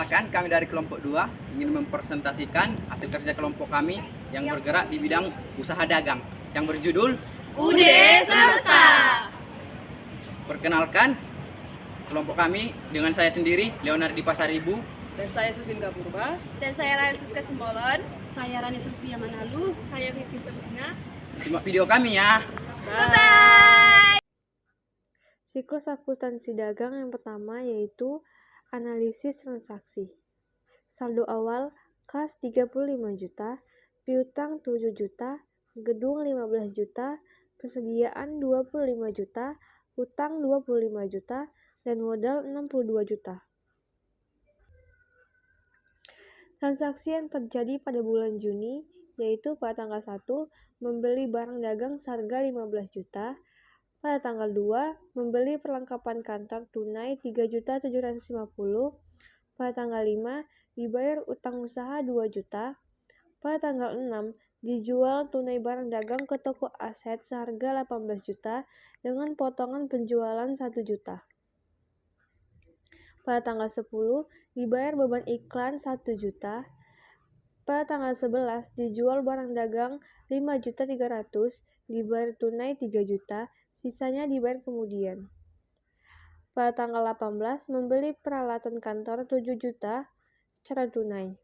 Perkenalkan, kami dari kelompok 2 ingin mempresentasikan hasil kerja kelompok kami yang bergerak di bidang usaha dagang yang berjudul UD Semesta. Perkenalkan, kelompok kami dengan saya sendiri, Leonardi Pasaribu, dan saya Susinta Purba, Dan saya Rahel Siska Simbolon. Saya Rani Sofia Manalu. Saya Vivi Sabrina. simak video kami ya. Bye-bye. Siklus akuntansi dagang yang pertama yaitu analisis transaksi. Saldo awal kas 35 juta, piutang 7 juta, gedung 15 juta, persediaan 25 juta, utang 25 juta, dan modal 62 juta. Transaksi yang terjadi pada bulan Juni yaitu pada tanggal 1 membeli barang dagang seharga 15 juta, pada tanggal 2 membeli perlengkapan kantor tunai 3.750.000, pada tanggal 5 dibayar utang usaha 2 juta, pada tanggal 6 dijual tunai barang dagang ke toko aset seharga 18 juta dengan potongan penjualan 1 juta. Pada tanggal 10 dibayar beban iklan 1 juta. Pada tanggal 11 dijual barang dagang 5.300.000, dibayar tunai 3 juta, sisanya dibayar kemudian. Pada tanggal 18 membeli peralatan kantor 7 juta secara tunai.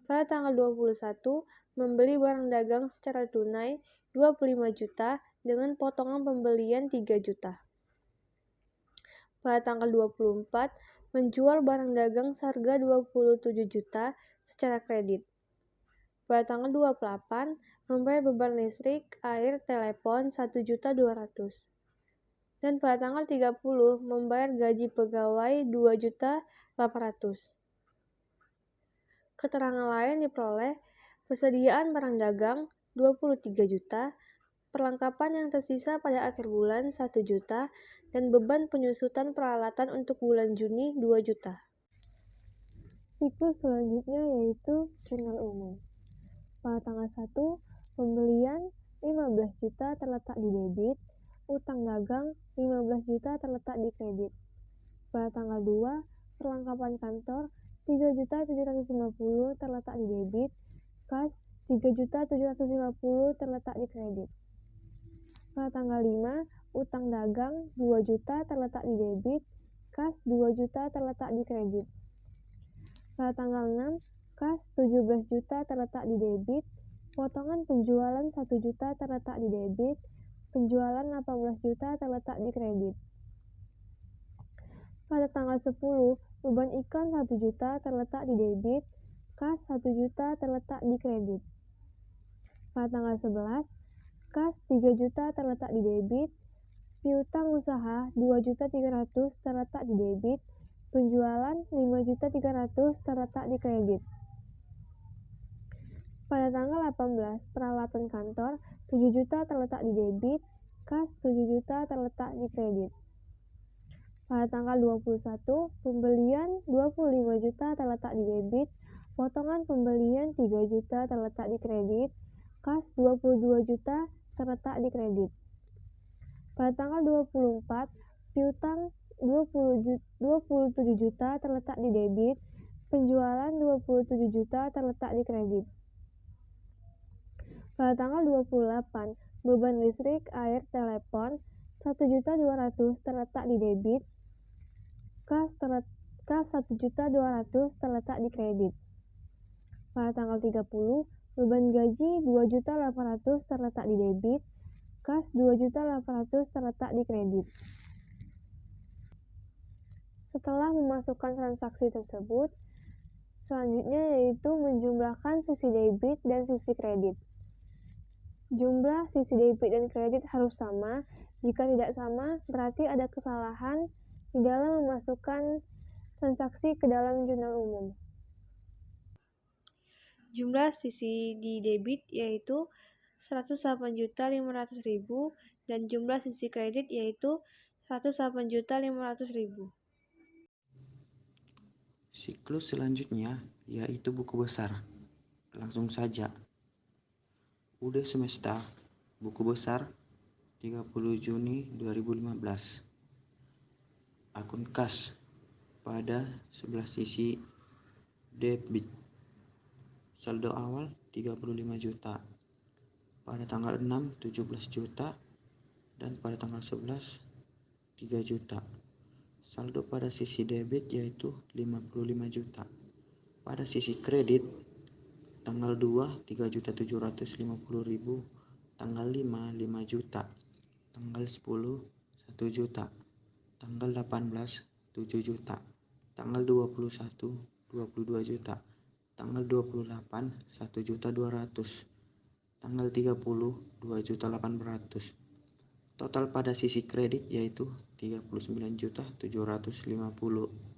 Pada tanggal 21 membeli barang dagang secara tunai 25 juta dengan potongan pembelian 3 juta. Pada tanggal 24 menjual barang dagang seharga 27 juta secara kredit. Pada tanggal 28 membayar beban listrik, air, telepon 1.200.000. Dan pada tanggal 30 membayar gaji pegawai 2.800.000. Keterangan lain diperoleh persediaan barang dagang 23 juta, perlengkapan yang tersisa pada akhir bulan 1 juta, dan beban penyusutan peralatan untuk bulan Juni 2 juta. Siklus selanjutnya yaitu jurnal umum. Pada tanggal 1, pembelian 15 juta terletak di debit, utang dagang 15 juta terletak di kredit. Pada tanggal 2, perlengkapan kantor 3.750.000 terletak di debit, kas 3.750.000 terletak di kredit. Pada tanggal 5, utang dagang 2 juta terletak di debit, kas 2 juta terletak di kredit. Pada tanggal 6, kas 17 juta terletak di debit, potongan penjualan 1 juta terletak di debit, penjualan 18 juta terletak di kredit. Pada tanggal 10, beban iklan 1 juta terletak di debit, kas 1 juta terletak di kredit. Pada tanggal 11, kas 3 juta terletak di debit, piutang usaha 2.300.000 terletak di debit, penjualan 5.300.000 terletak di kredit. Pada tanggal 18, peralatan kantor 7 juta terletak di debit, kas 7 juta terletak di kredit. Pada tanggal 21, pembelian 25 juta terletak di debit, potongan pembelian 3 juta terletak di kredit, kas 22 juta terletak di kredit. Pada tanggal 24, piutang 27 juta terletak di debit, penjualan 27 juta terletak di kredit. Pada tanggal 28, beban listrik, air, telepon 1.200.000 terletak di debit, kas 1.200.000 terletak di kredit. Pada tanggal 30, beban gaji 2.800.000 terletak di debit, kas 2.800.000 terletak di kredit. Setelah memasukkan transaksi tersebut, selanjutnya yaitu menjumlahkan sisi debit dan sisi kredit. Jumlah sisi debit dan kredit harus sama. Jika tidak sama, berarti ada kesalahan di dalam memasukkan transaksi ke dalam jurnal umum. Jumlah sisi di debit yaitu 108.500.000 dan jumlah sisi kredit yaitu 108.500.000. Siklus selanjutnya yaitu buku besar. Langsung saja. UD Semesta, buku besar 30 Juni 2015. Akun kas pada sebelah sisi debit. Saldo awal 35 juta. Pada tanggal 6 17 juta dan pada tanggal 11 3 juta. Saldo pada sisi debit yaitu 55 juta. Pada sisi kredit tanggal 2 3.750.000, tanggal 5 5 juta, tanggal 10 1 juta, tanggal 18 7 juta, tanggal 21 22 juta, tanggal 28 1.200.000, tanggal 30 2.800.000. Total pada sisi kredit yaitu 39.750.000.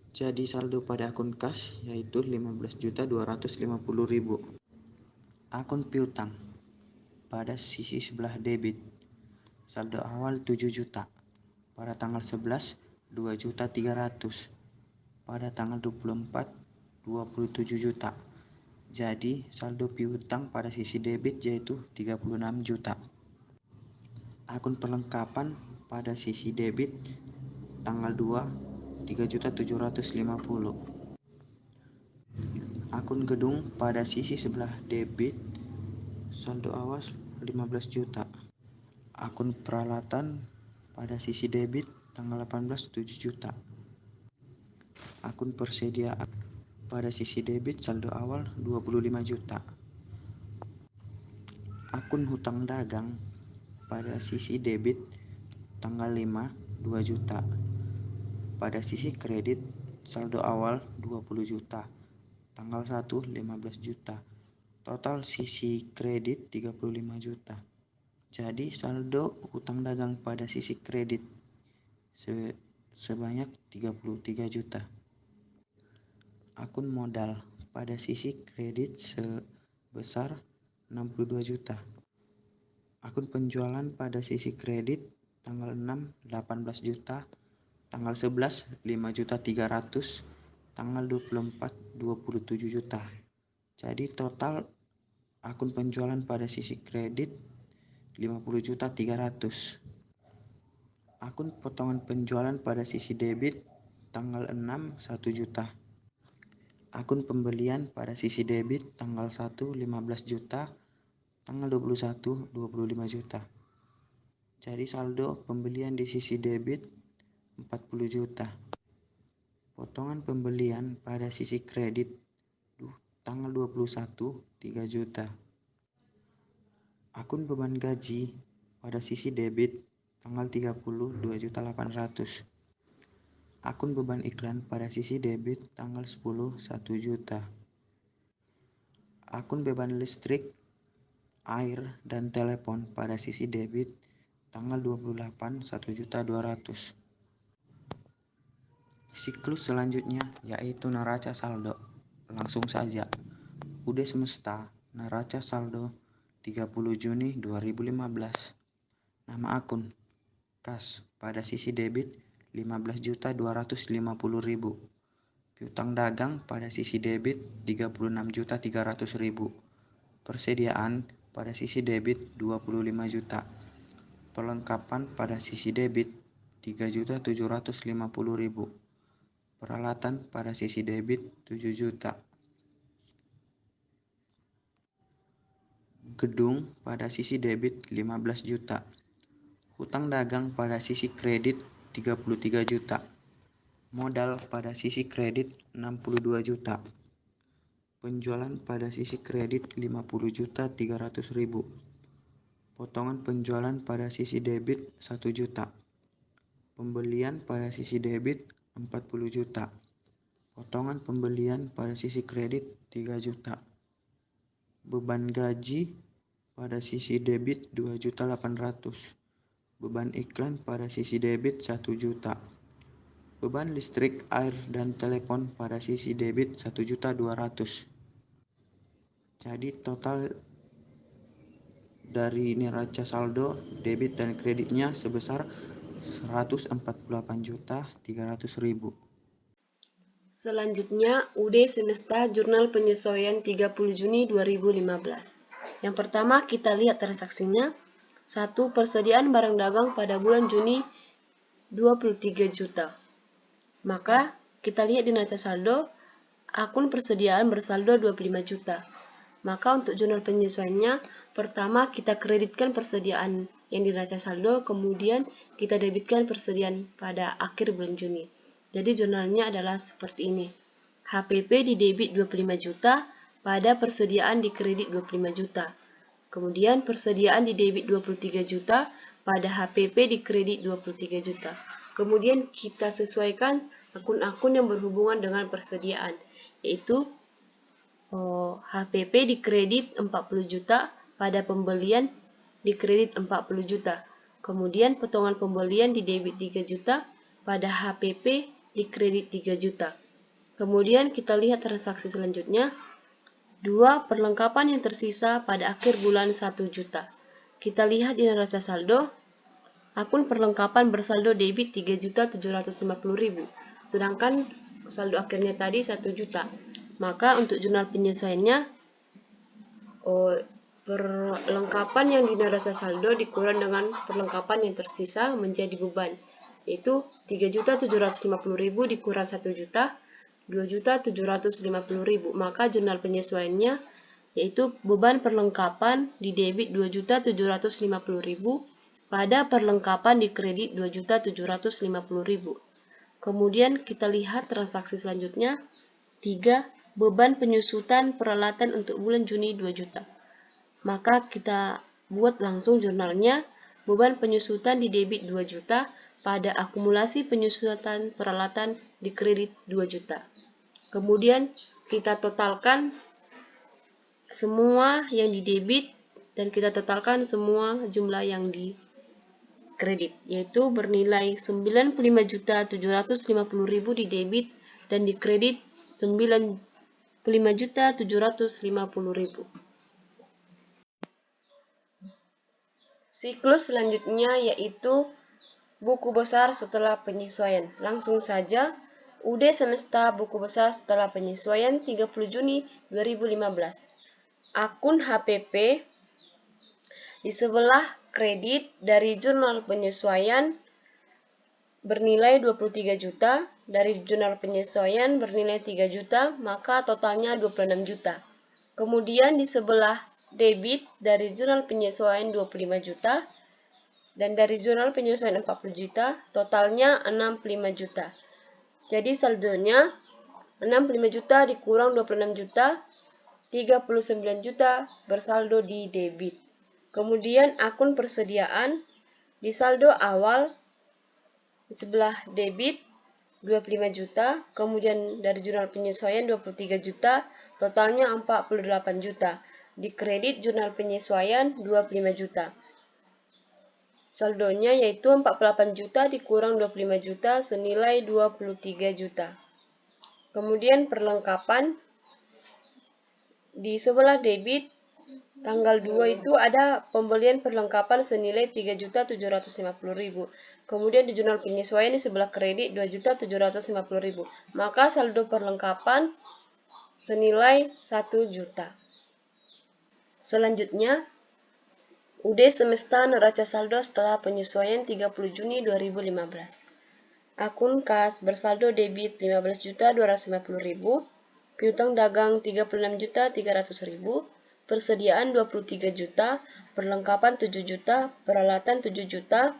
Jadi saldo pada akun kas yaitu 15.250.000. Akun piutang pada sisi sebelah debit. Saldo awal 7 juta. Pada tanggal 11 2.300.000. Pada tanggal 24 27 juta. Jadi saldo piutang pada sisi debit yaitu 36 juta. Akun perlengkapan pada sisi debit tanggal 2 3.750.000. Akun gedung pada sisi sebelah debit saldo awal 15 juta. Akun peralatan pada sisi debit tanggal 18 7 juta. Akun persediaan pada sisi debit saldo awal 25 juta. Akun hutang dagang pada sisi debit tanggal 5 2 juta. Pada sisi kredit saldo awal 20 juta. Tanggal 1 15 juta. Total sisi kredit 35 juta. Jadi saldo hutang dagang pada sisi kredit sebanyak 33 juta. Akun modal pada sisi kredit sebesar 62 juta. Akun penjualan pada sisi kredit tanggal 6 18 juta, tanggal 11 5.300.000, tanggal 24 27 juta. Jadi total akun penjualan pada sisi kredit 50.300.000. Akun potongan penjualan pada sisi debit tanggal 6 1 juta. Akun pembelian pada sisi debit tanggal 1 15 juta, tanggal 21 25 juta. Jadi saldo pembelian di sisi debit 40 juta. Potongan pembelian pada sisi kredit tanggal 21 3 juta. Akun beban gaji pada sisi debit tanggal 30 2.800.000. Akun beban iklan pada sisi debit tanggal 10 1 juta. Akun beban listrik, air, dan telepon pada sisi debit tanggal 28 1.200.000. Siklus selanjutnya yaitu neraca saldo. Langsung saja. UD Semesta, neraca saldo 30 Juni 2015. Nama akun kas pada sisi debit 15.250.000. Piutang dagang pada sisi debit 36.300.000. Persediaan pada sisi debit 25 juta. Perlengkapan pada sisi debit 3.750.000. Peralatan pada sisi debit 7 juta. Gedung pada sisi debit 15 juta. Hutang dagang pada sisi kredit 33 juta. Modal pada sisi kredit 62 juta. Penjualan pada sisi kredit 50.300.000. Potongan penjualan pada sisi debit 1 juta. Pembelian pada sisi debit 40 juta. Potongan pembelian pada sisi kredit 3 juta. Beban gaji pada sisi debit 2.800.000. Beban iklan pada sisi debit 1 juta. Beban listrik, air, dan telepon pada sisi debit 1.200.000. Jadi total dari neraca saldo debit dan kreditnya sebesar 148.300.000. Selanjutnya, UD Semesta Jurnal Penyesuaian 30 Juni 2015. Yang pertama, kita lihat transaksinya. 1. Persediaan barang dagang pada bulan Juni 23 juta. Maka, kita lihat di neraca saldo, akun persediaan bersaldo 25 juta. Maka untuk jurnal penyesuaiannya, pertama kita kreditkan persediaan yang di neraca saldo, kemudian kita debitkan persediaan pada akhir bulan Juni. Jadi jurnalnya adalah seperti ini. HPP di debit 25 juta, pada persediaan di kredit 25 juta. Kemudian persediaan di debit 23 juta, pada HPP di kredit 23 juta. Kemudian kita sesuaikan akun-akun yang berhubungan dengan persediaan, yaitu HPP di kredit 40 juta, pada pembelian di kredit 40 juta. Kemudian potongan pembelian di debit 3 juta, pada HPP di kredit 3 juta. Kemudian kita lihat transaksi selanjutnya. 2. Perlengkapan yang tersisa pada akhir bulan 1 juta. Kita lihat di neraca saldo, akun perlengkapan bersaldo debit 3.750.000, sedangkan saldo akhirnya tadi 1 juta. Maka untuk jurnal penyesuaiannya, perlengkapan yang di neraca saldo dikurang dengan perlengkapan yang tersisa menjadi beban, yaitu 3.750.000 dikurang 1 juta, 2.750.000. Maka jurnal penyesuaiannya yaitu beban perlengkapan di debit 2.750.000, pada perlengkapan di kredit 2.750.000. Kemudian kita lihat transaksi selanjutnya. 3. Beban penyusutan peralatan untuk bulan Juni 2 juta. Maka kita buat langsung jurnalnya. Beban penyusutan di debit 2 juta, pada akumulasi penyusutan peralatan di kredit 2 juta. Kemudian kita totalkan semua yang di debit dan kita totalkan semua jumlah yang di kredit, yaitu bernilai 95.750.000 di debit dan di kredit 95.750.000. Siklus selanjutnya yaitu buku besar setelah penyesuaian. Langsung saja, UD Semesta buku besar setelah penyesuaian 30 Juni 2015. Akun HPP di sebelah kredit dari jurnal penyesuaian bernilai 23 juta, dari jurnal penyesuaian bernilai 3 juta, maka totalnya 26 juta. Kemudian di sebelah debit dari jurnal penyesuaian 25 juta, dan dari jurnal penyesuaian 40 juta, totalnya 65 juta. Jadi saldonya 65 juta dikurang 26 juta, 39 juta bersaldo di debit. Kemudian akun persediaan di saldo awal di sebelah debit 25 juta, kemudian dari jurnal penyesuaian 23 juta, totalnya 48 juta. Di kredit jurnal penyesuaian 25 juta. Saldonya yaitu 48 juta dikurang 25 juta senilai 23 juta. Kemudian perlengkapan di sebelah debit tanggal 2 itu ada pembelian perlengkapan senilai 3.750.000. Kemudian di jurnal penyesuaian di sebelah kredit 2.750.000. Maka saldo perlengkapan senilai 1 juta. Selanjutnya, UD Semesta neraca saldo setelah penyesuaian 30 Juni 2015. Akun kas bersaldo debit 15.250.000, piutang dagang 36.300.000, persediaan 23 juta, perlengkapan 7 juta, peralatan 7 juta,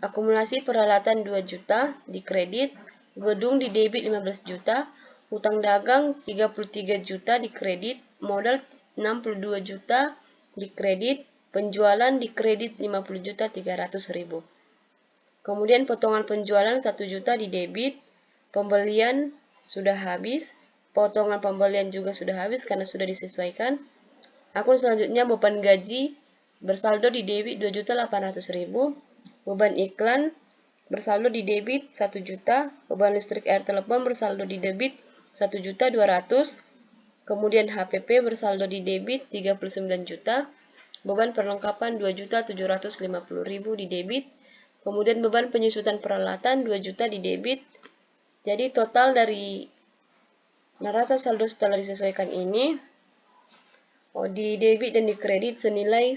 akumulasi peralatan 2 juta, di kredit, gedung di debit 15 juta, hutang dagang 33 juta di kredit, modal 62 juta di kredit, penjualan di kredit 50.300.000. Kemudian potongan penjualan 1 juta di debit, pembelian sudah habis, potongan pembelian juga sudah habis karena sudah disesuaikan. Akun selanjutnya beban gaji bersaldo di debit 2.800.000, beban iklan bersaldo di debit 1 juta, beban listrik air telepon bersaldo di debit 1.200.000, kemudian HPP bersaldo di debit 39 juta, beban perlengkapan 2.750.000 di debit, kemudian beban penyusutan peralatan 2 juta di debit. Jadi total dari neraca saldo setelah disesuaikan ini di debit dan di kredit senilai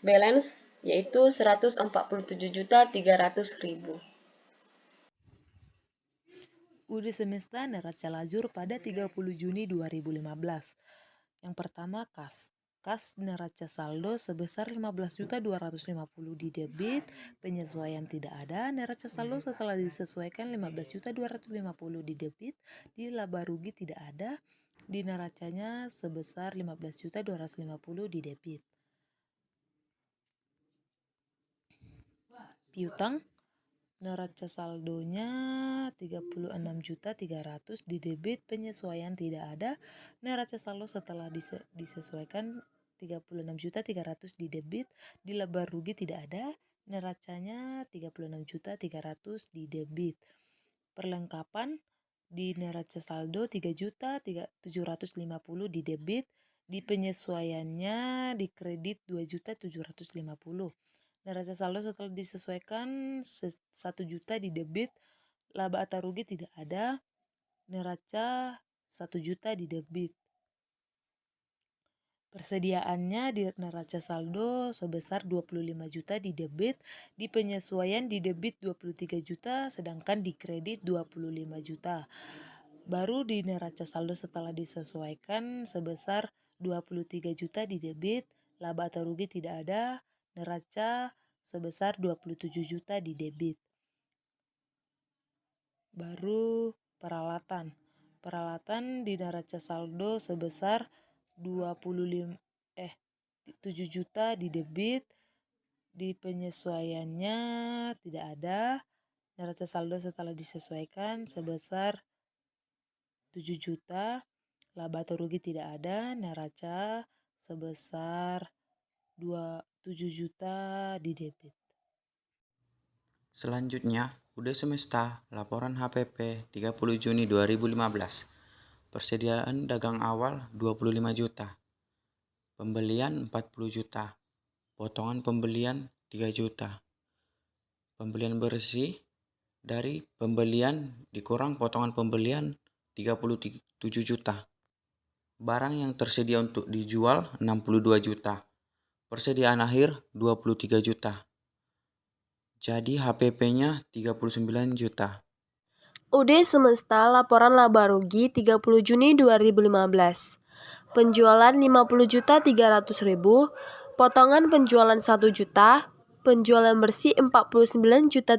balance yaitu 147.300.000. UD semesta neraca lajur pada 30 Juni 2015. Yang pertama kas. Kas neraca saldo sebesar 15.250 di debit, penyesuaian tidak ada. Neraca saldo setelah disesuaikan 15.250 di debit, di laba rugi tidak ada. Di neracanya sebesar 15.250 di debit. Piutang neraca saldonya 36.300 di debit, penyesuaian tidak ada. Neraca saldo setelah disesuaikan 36.300 di debit, di laba rugi tidak ada. Neracanya 36.300 di debit. Perlengkapan di neraca saldo 3.750 di debit, di penyesuaiannya di kredit 2.750. Neraca saldo setelah disesuaikan 1 juta di debit, laba atau rugi tidak ada. Neraca 1 juta di debit. Persediaannya di neraca saldo sebesar 25 juta di debit, di penyesuaian di debit 23 juta, sedangkan di kredit 25 juta. Baru di neraca saldo setelah disesuaikan sebesar 23 juta di debit, laba atau rugi tidak ada. Neraca sebesar 27 juta di debit. Baru peralatan. Peralatan di neraca saldo sebesar 7 juta di debit, di penyesuaiannya tidak ada. Neraca saldo setelah disesuaikan sebesar 7 juta, laba atau rugi tidak ada. Neraca sebesar 7 juta di debit. Selanjutnya, UD semesta laporan HPP 30 Juni 2015. Persediaan dagang awal 25 juta. Pembelian 40 juta. Potongan pembelian 3 juta. Pembelian bersih dari pembelian dikurang potongan pembelian 37 juta. Barang yang tersedia untuk dijual 62 juta. Persediaan akhir 23 juta. Jadi HPP-nya 39 juta. UD semesta laporan laba rugi 30 Juni 2015. Penjualan 50.300.000, potongan penjualan 1 juta, penjualan bersih 49.300.000,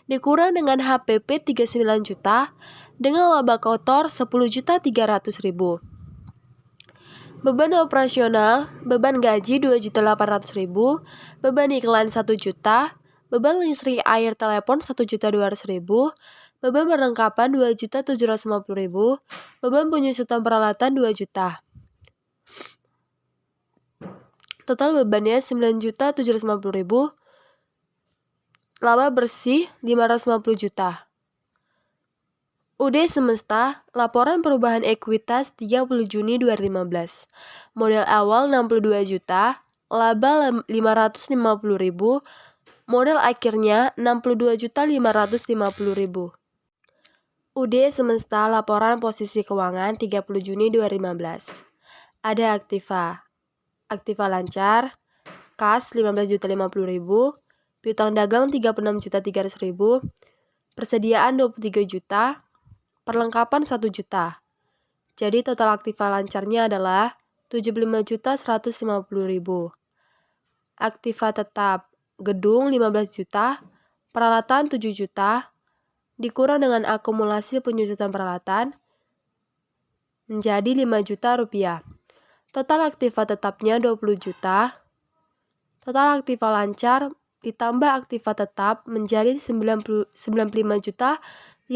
dikurang dengan HPP 39 juta, dengan laba kotor 10.300.000. Beban operasional, beban gaji 2.800.000, beban iklan 1 juta, beban listrik air telepon 1.200.000, beban perlengkapan 2.750.000, beban penyusutan peralatan 2 juta. Total bebannya 9.750.000, laba bersih 550 juta. UD semesta laporan perubahan ekuitas 30 Juni 2015. Modal awal 62 juta, laba 550.000, modal akhirnya 62.550.000. UD semesta laporan posisi keuangan 30 Juni 2015. Ada aktiva. Aktiva lancar, kas 15.050.000, piutang dagang 36.300.000, persediaan 23 juta, perlengkapan 1 juta. Jadi total aktiva lancarnya adalah 75.150.000. Aktiva tetap gedung 15 juta, peralatan 7 juta, dikurang dengan akumulasi penyusutan peralatan menjadi 5 juta rupiah. Total aktiva tetapnya 20 juta. Total aktiva lancar ditambah aktiva tetap menjadi 95.550.000.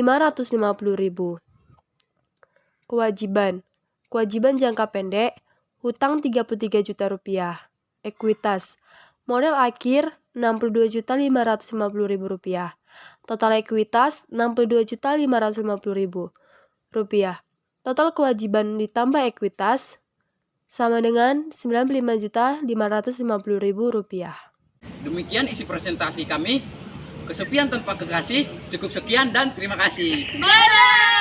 Kewajiban jangka pendek, hutang 33 juta rupiah. Ekuitas, modal akhir 62.550.000 rupiah. Total ekuitas 62.550.000 rupiah. Total kewajiban ditambah ekuitas sama dengan 95.550.000 rupiah. Demikian isi presentasi kami. Kesepian tanpa kekasih. Cukup sekian dan terima kasih. Bye-bye.